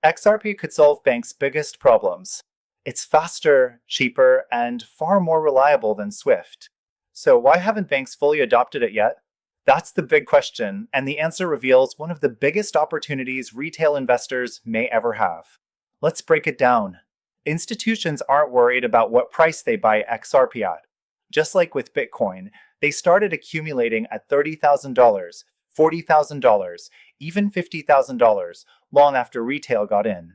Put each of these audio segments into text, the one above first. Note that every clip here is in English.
XRP could solve banks' biggest problems. It's faster, cheaper, and far more reliable than SWIFT. So why haven't banks fully adopted it yet? That's the big question, and the answer reveals one of the biggest opportunities retail investors may ever have. Let's break it down. Institutions aren't worried about what price they buy XRP at. Just like with Bitcoin, they started accumulating at $30,000, $40,000, even $50,000 long after retail got in.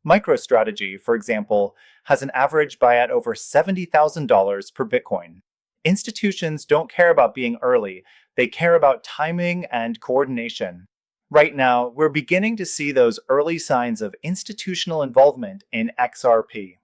MicroStrategy, for example, has an average buy at over $70,000 per Bitcoin. Institutions don't care about being early, they care about timing and coordination. Right now, we're beginning to see those early signs of institutional involvement in XRP.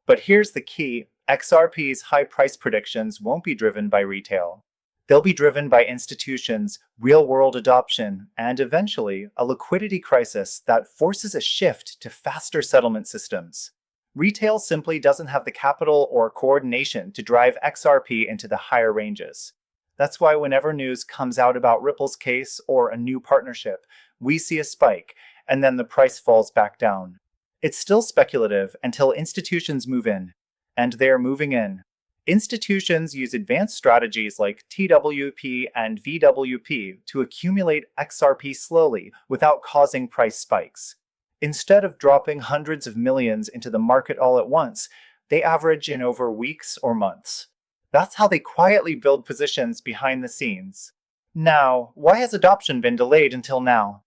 But here's the key: XRP's high price predictions won't be driven by retail. They'll be driven by institutions, real-world adoption, and eventually a liquidity crisis that forces a shift to faster settlement systems. Retail simply doesn't have the capital or coordination to drive XRP into the higher ranges. That's why whenever news comes out about Ripple's case or a new partnership, we see a spike, and then the price falls back down. It's still speculative until institutions move in. And they're moving in. Institutions use advanced strategies like TWP and VWP to accumulate XRP slowly without causing price spikes. Instead of dropping hundreds of millions into the market all at once, they average in over weeks or months. That's how they quietly build positions behind the scenes. Now, why has adoption been delayed until now?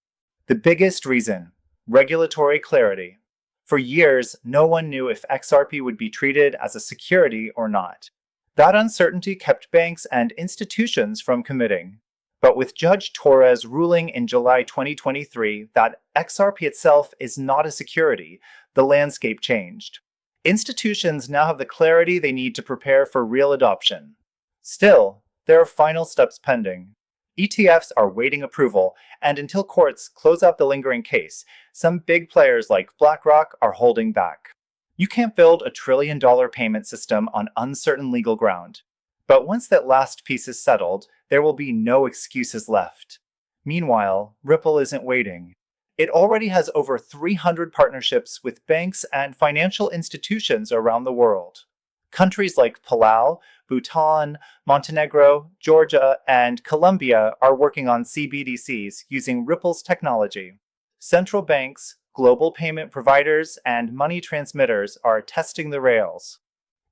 The biggest reason: regulatory clarity. For years, no one knew if XRP would be treated as a security or not. That uncertainty kept banks and institutions from committing. But with Judge Torres ruling in July 2023 that XRP itself is not a security, the landscape changed. Institutions now have the clarity they need to prepare for real adoption. Still, there are final steps pending. ETFs are waiting approval, and until courts close out the lingering case, some big players like BlackRock are holding back. You can't build a trillion-dollar payment system on uncertain legal ground. But once that last piece is settled, there will be no excuses left. Meanwhile, Ripple isn't waiting. It already has over 300 partnerships with banks and financial institutions around the world. Countries like Palau, Bhutan, Montenegro, Georgia, and Colombia are working on CBDCs using Ripple's technology. Central banks, global payment providers, and money transmitters are testing the rails.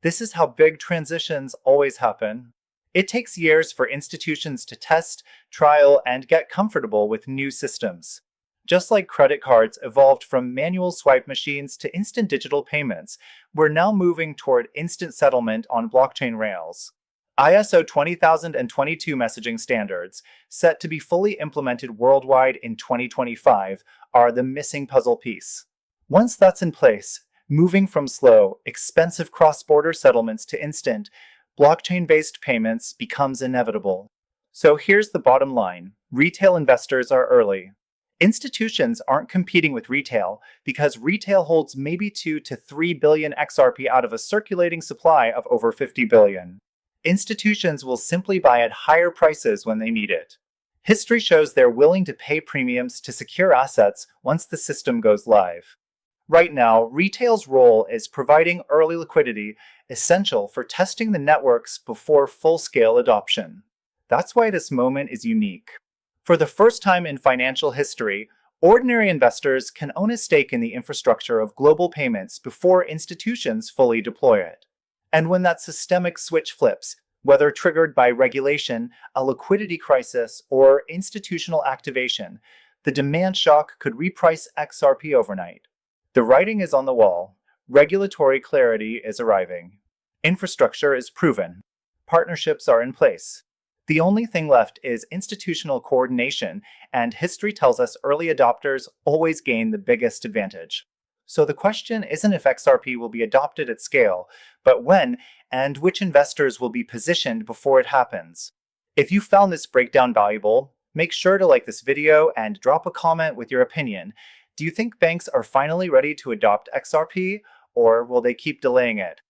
This is how big transitions always happen. It takes years for institutions to test, trial, and get comfortable with new systems. Just like credit cards evolved from manual swipe machines to instant digital payments, we're now moving toward instant settlement on blockchain rails. ISO 20022 messaging standards, set to be fully implemented worldwide in 2025, are the missing puzzle piece. Once that's in place, moving from slow, expensive cross-border settlements to instant, blockchain-based payments becomes inevitable. So here's the bottom line: retail investors are early. Institutions aren't competing with retail because retail holds maybe 2 to 3 billion XRP out of a circulating supply of over 50 billion. Institutions will simply buy at higher prices when they need it. History shows they're willing to pay premiums to secure assets once the system goes live. Right now, retail's role is providing early liquidity, essential for testing the networks before full-scale adoption. That's why this moment is unique. For the first time in financial history, ordinary investors can own a stake in the infrastructure of global payments before institutions fully deploy it. And when that systemic switch flips, whether triggered by regulation, a liquidity crisis, or institutional activation, the demand shock could reprice XRP overnight. The writing is on the wall. Regulatory clarity is arriving. Infrastructure is proven. Partnerships are in place. The only thing left is institutional coordination, and history tells us early adopters always gain the biggest advantage. So the question isn't if XRP will be adopted at scale, but when and which investors will be positioned before it happens. If you found this breakdown valuable, make sure to like this video and drop a comment with your opinion. Do you think banks are finally ready to adopt XRP, or will they keep delaying it?